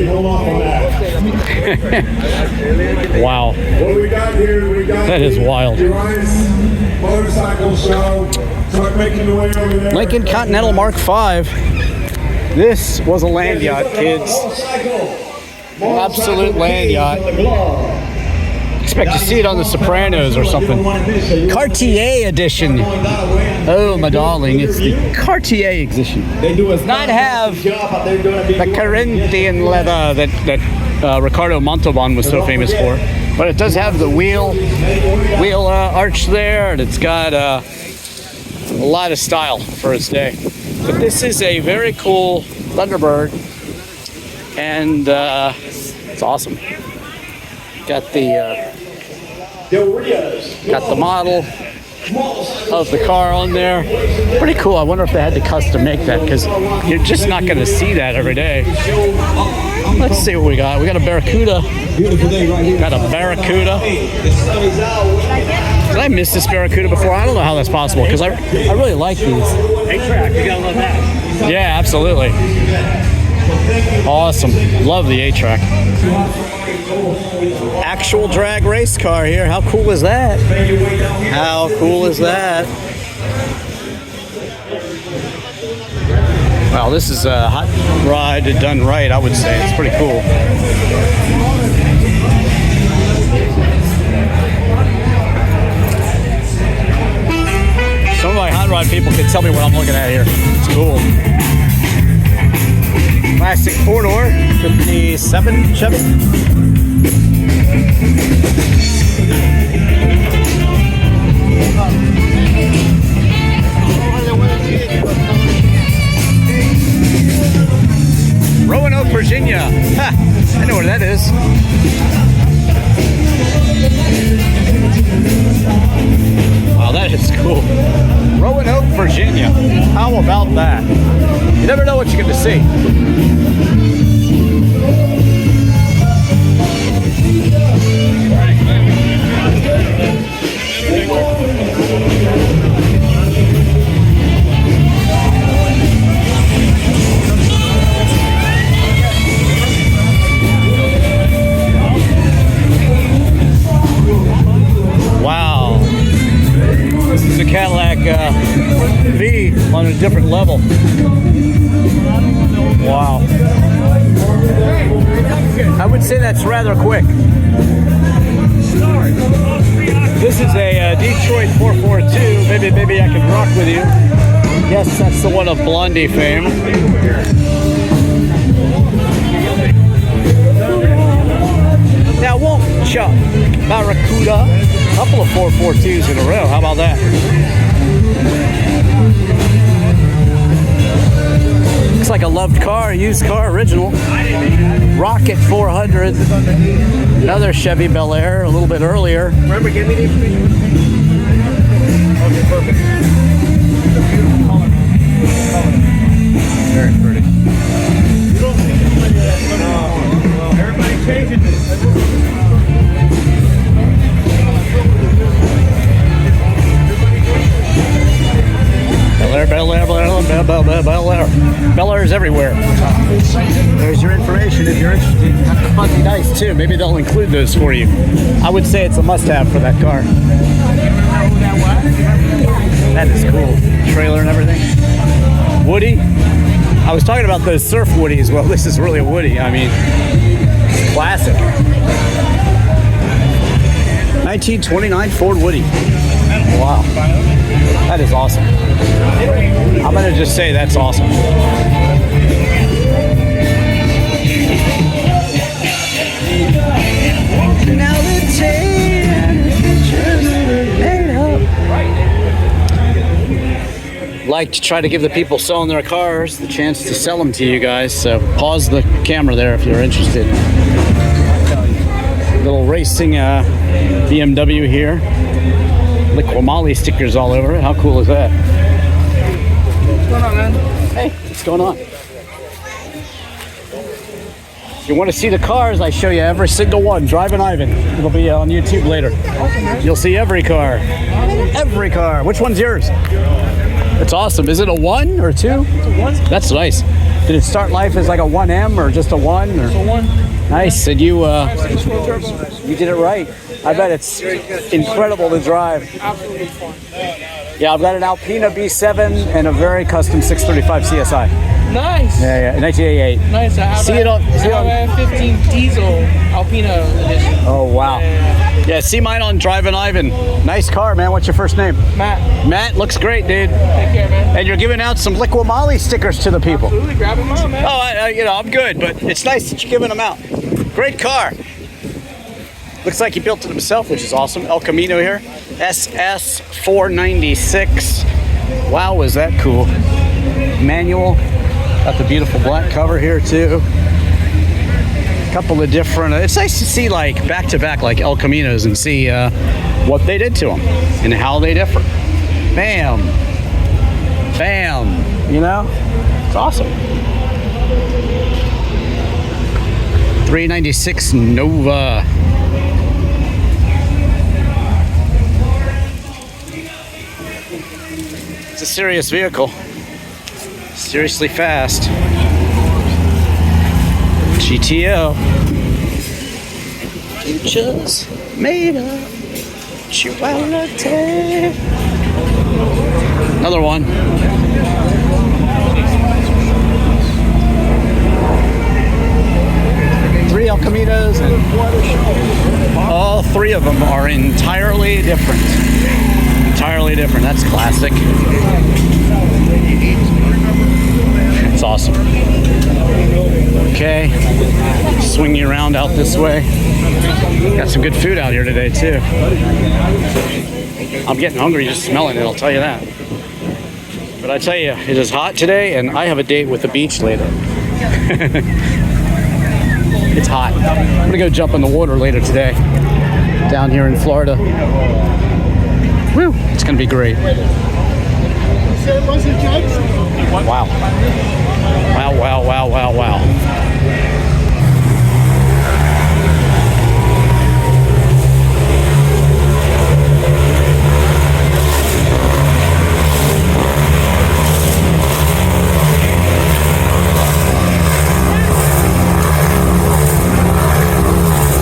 Hold off on that. Wow. What we got here, That is wild. Motorcycle show. Start making your way over there. Lincoln Continental Mark V. This was a land yacht, kids. Absolute land yacht. Expect to see it on The Sopranos or something. Cartier edition. Oh, my darling, it's the Cartier edition. Does not have the Corinthian leather that Ricardo Montalban was so famous for, but it does have the wheel arch there, and it's got a lot of style for its day. But this is a very cool Thunderbird, and it's awesome. Got the model of the car on there. Pretty cool. I wonder if they had to custom make that, because you're just not going to see that every day. Let's see what we got. We got a Barracuda. Got a Barracuda. Did I miss this Barracuda before? I don't know how that's possible, because I really like these. A-Track, you gotta love that. Yeah, absolutely. Awesome. Love the A-Track. Actual drag race car here. How cool is that? How cool is that? Wow, this is a hot ride done right, I would say. It's pretty cool. Some of my hot rod people can tell me what I'm looking at here. It's cool. Classic 4-door, 57 Chevy. Roanoke, Virginia. Ha. cool. Roanoke, Virginia. How about that? You never know what you're going to see. Wow. This is a Cadillac V on a different level. Wow. I would say that's rather quick. This is a Detroit 442. Maybe I can rock with you. Yes, that's the one of Blondie fame. Now, won't Chuck Barracuda. A couple of 442s in a row. How about that? Looks like a loved car, used car, original. Rocket 400. Another Chevy Bel Air, a little bit earlier. Remember, give me the information. Okay, perfect. It's a beautiful color. Very pretty. You don't see plenty of that. No. Everybody changing this. Bel Air's everywhere. There's your information if you're interested. Fuzzy dice too. Maybe they'll include those for you. I would say it's a must-have for that car. That is cool. Trailer and everything. Woody. I was talking about those surf Woodies. Well, this is really a Woody. I mean, classic. 1929 Ford Woody. Wow. That is awesome. I'm going to just say that's awesome. Now the like to try to give the people selling their cars the chance to sell them to you guys. So pause the camera there if you're interested. Little racing BMW here. Liquimali stickers all over it. How cool is that? What's going on, man? Hey, what's going on? If you want to see the cars, I show you every single one. Drivin Ivan. It'll be on YouTube later. You'll see every car. Every car. Which one's yours? It's awesome. Is it a 1 or 2? It's a 1. That's nice. Did it start life as like a 1M or just a 1? Or? It's a 1. Nice. And you Turbo. you did it right. I bet it's incredible to drive. Absolutely fun. Yeah, I've got an Alpina B7 and a very custom 635 CSI. Nice. Yeah, 1988. Nice. I have See it on. See it on. I have a 15 diesel Alpina edition. Oh wow. Yeah, see mine on Drivin Ivan. Nice car, man. What's your first name? Matt. Matt, looks great, dude. Take care, man. And you're giving out some Liquimali stickers to the people. Absolutely. Grab them on, man. Oh, I'm good, but it's nice that you're giving them out. Great car. Looks like he built it himself, which is awesome. El Camino here. SS 496. Wow, is that cool. Manual. Got the beautiful black cover here too. A couple of different, it's nice to see like back-to-back like El Caminos and see what they did to them and how they differ. Bam. Bam. You know? It's awesome. 396 Nova. It's a serious vehicle. Seriously fast. GTO. You just made up duality. Another one. Three El Caminos, and all three of them are entirely different. Entirely different. That's classic. It's awesome. Okay, swing you around out this way. Got some good food out here today too. I'm getting hungry just smelling it, I'll tell you that. But I tell you, it is hot today and I have a date with the beach later. It's hot. I'm gonna go jump in the water later today, down here in Florida. Woo! It's gonna be great. Wow. Wow, wow, wow, wow, wow.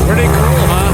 Pretty cool, huh?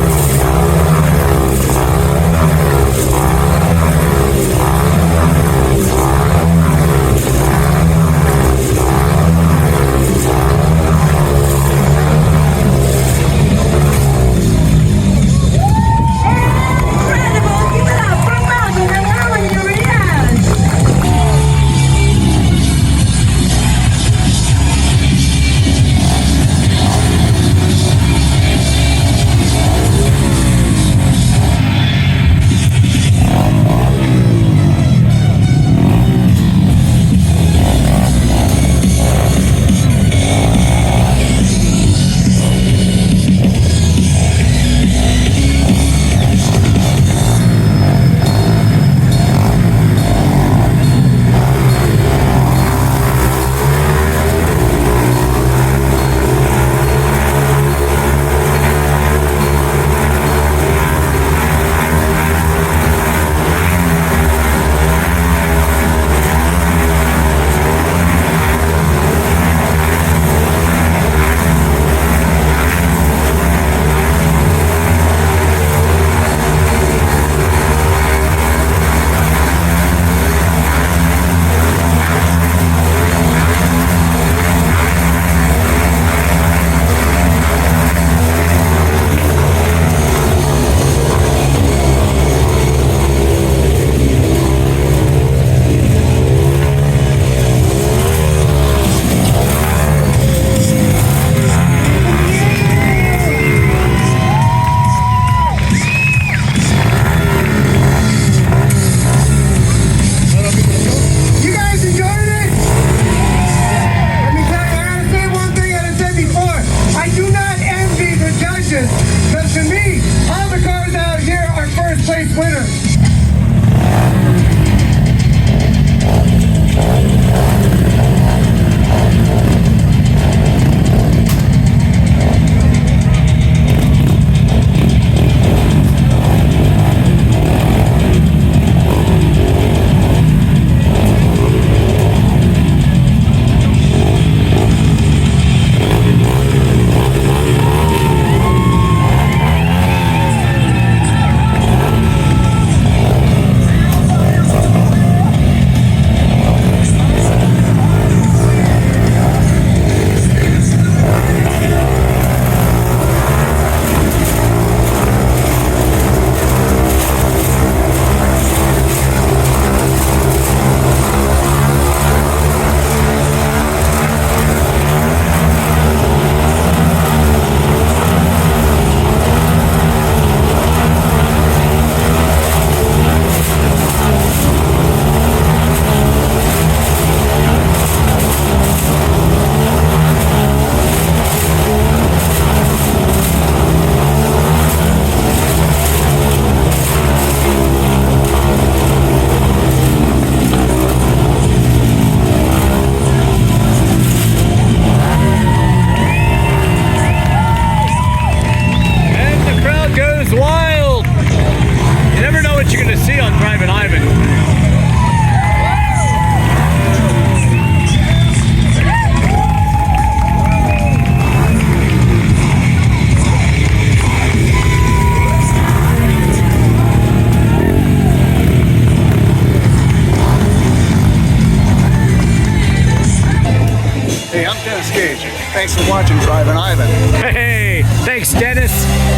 Gage. Thanks for watching Drivin Ivan. Hey, thanks, Dennis.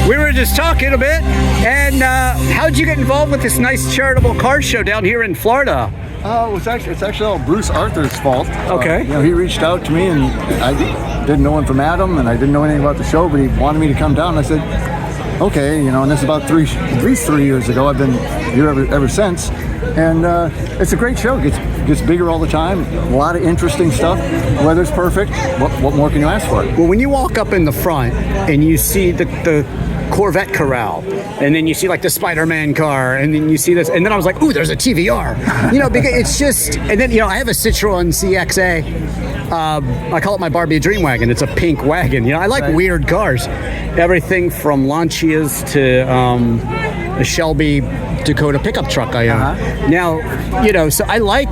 We were just talking a bit, and how'd you get involved with this nice charitable car show down here in Florida? It's actually all Bruce Arthur's fault. Okay. He reached out to me, and I didn't know him from Adam, and I didn't know anything about the show, but he wanted me to come down. And I said, okay, and this is about at least 3 years ago. I've been here ever since, and it's a great show. It gets bigger all the time. A lot of interesting stuff. Weather's perfect. What more can you ask for? Well, when you walk up in the front and you see the Corvette Corral, and then you see like the Spider-Man car, and then you see this, and then I was like, ooh, there's a TVR, you know, because it's just, and then, you know, I have a Citroen CXA. I call it my Barbie dream wagon. It's a pink wagon. You know, I like weird cars. Everything from Lancias to a Shelby Dakota pickup truck I own. Now, you know, so I like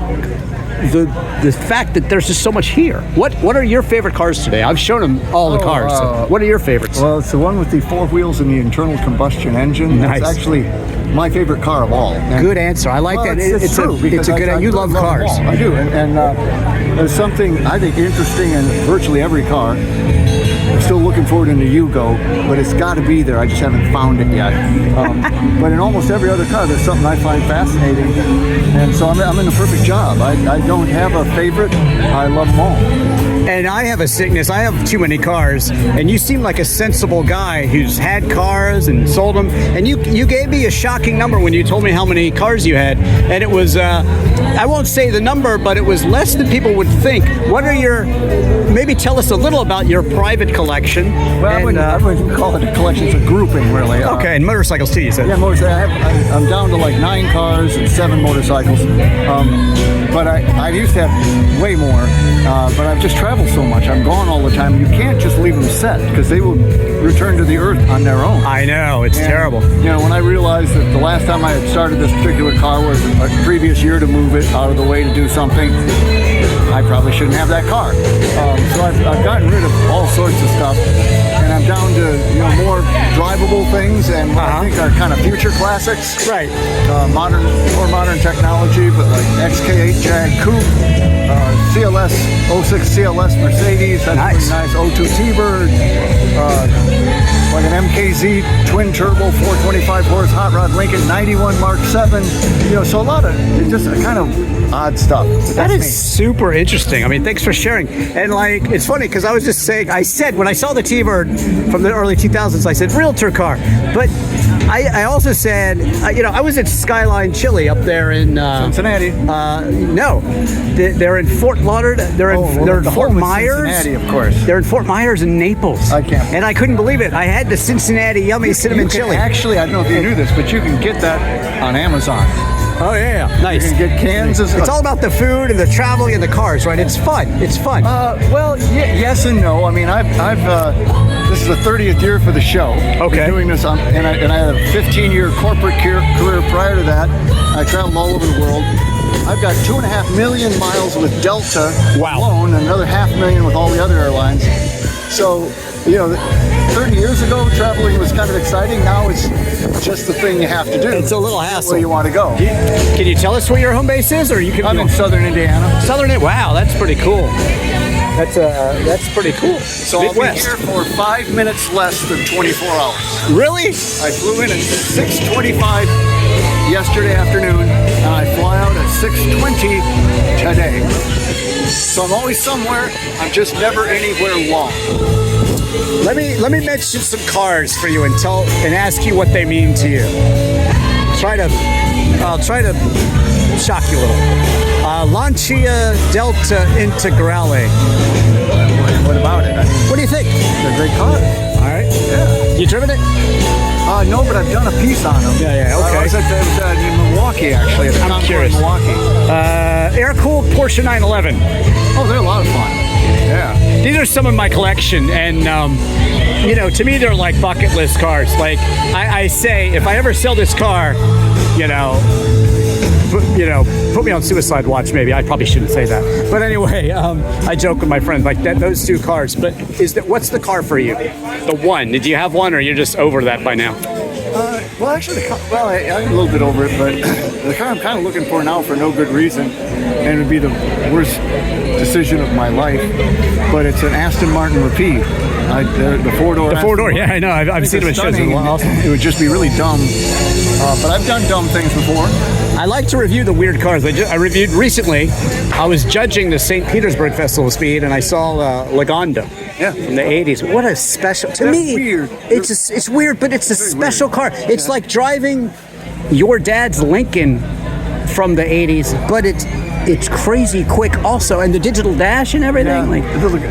the fact that there's just so much here. What are your favorite cars today? I've shown them all the cars. So what are your favorites? Well, it's the one with the 4 wheels and the internal combustion engine. Nice. That's actually my favorite car of all. And, good answer. I like that. It's true. It's a good. You love cars. I do, and there's something I think interesting in virtually every car. I'm still looking for it in the Yugo, but it's got to be there. I just haven't found it yet. But in almost every other car, there's something I find fascinating, and so I'm in the perfect job. I don't have a favorite. I love them all. And I have a sickness. I have too many cars, and you seem like a sensible guy who's had cars and sold them. And you gave me a shocking number when you told me how many cars you had, and it was I won't say the number, but it was less than people would think. What are your? Maybe tell us a little about your private collection. Well, I wouldn't call it a collection. It's a grouping, really. Okay, and motorcycles too, you said. Yeah, motorcycles. I'm down to like 9 cars and 7 motorcycles. But I used to have way more. But I've just traveled so much. I'm gone all the time. You can't just leave them set because they will return to the earth on their own. I know, it's terrible. You know, when I realized that the last time I had started this particular car was a previous year to move it out of the way to do something, I probably shouldn't have that car. So I've gotten rid of all sorts of stuff, and I'm down to, you know, more drivable things and what I think are kind of future classics. Right. More modern technology, but like XK8 Jag Coupe. CLS 06 CLS Mercedes, that's nice. Pretty nice. 02 T-Bird, like an MKZ twin turbo 425 horse hot rod Lincoln 91 Mark 7. You know, so a lot of it's just a kind of odd stuff. That is super interesting. I mean, thanks for sharing. And like, it's funny because I was just saying, I said when I saw the T-Bird from the early 2000s, I said realtor car, but I also said, you know, I was at Skyline Chili up there in Cincinnati. No, they're in Fort Lauderdale. They're in Fort Myers. Cincinnati, of course. They're in Fort Myers and Naples. I can't. And I couldn't believe it. I had the Cincinnati yummy cinnamon chili. Actually, I don't know if you knew this, but you can get that on Amazon. Oh yeah, nice. You can get cans. It's all about the food and the traveling and the cars, right? It's fun. It's fun. Well, yes and no. I mean, I've this is the 30th year for the show. Okay. Been doing this, and I had a 15-year corporate career prior to that. I traveled all over the world. I've got 2.5 million miles with Delta alone, and another 500,000 with all the other airlines. So, you know, 30 years ago, traveling was kind of exciting. Now it's just the thing you have to do. It's a little hassle. Where you want to go. Can you tell us where your home base is, or you can? I'm in southern Indiana. Wow, that's pretty cool. That's pretty cool. So I'll be here for 5 minutes less than 24 hours. Really? I flew in at 6:25 yesterday afternoon, and I fly out at 6:20 today. So I'm always somewhere. I'm just never anywhere long. Let me mention some cars for you and ask you what they mean to you. I'll try to shock you a little. Lancia Delta Integrale. What about it? What do you think? They're a great car. All right. Yeah. You driven it? No, but I've done a piece on them. Yeah, okay. I was at in Milwaukee, actually. At the Concours in Milwaukee. Air-cooled Porsche 911. Oh, they're a lot of fun. Yeah. These are some of my collection, and you know, to me, they're like bucket list cars. Like I say, if I ever sell this car, put me on suicide watch. Maybe I probably shouldn't say that, but anyway, I joke with my friends like that. Those two cars. But what's the car for you? The one. Did you have one, or you're just over that by now? Well, actually, I'm a little bit over it, but the car I'm kind of looking for now for no good reason, and it would be the worst decision of my life, but it's an Aston Martin Rapide. The four-door. The four-door, yeah, I know. I've seen it with shows. It would just be really dumb, but I've done dumb things before. I like to review the weird cars. I reviewed recently. I was judging the St. Petersburg Festival of Speed, and I saw Lagonda. Yeah. From the 80s. What a special... To me, weird. It's weird, but it's a special car. It's like driving your dad's Lincoln from the 80s, but it's crazy quick also, and the digital dash and everything. Like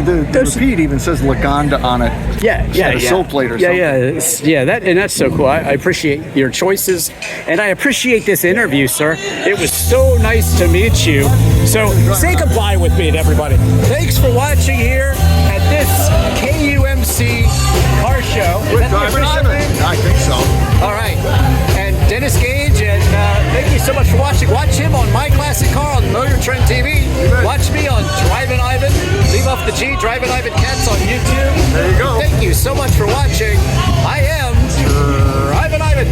the repeat even says Lagonda on it. Yeah, A soul plate or something. That's so cool. I appreciate your choices, and I appreciate this interview, sir. It was so nice to meet you. So say goodbye with me to everybody. Thanks for watching here at this KUMC car show. With Drivin Ivan. I think so. All right, and Dennis Gage, and thank you so much for watching. Watch him on My Classic Car on Motor Trend TV. Watch me on Drivin Ivan. Leave off the G. DrivinIvanKatz on YouTube. There you go. Thank you so much for watching. I am Drivin Ivan.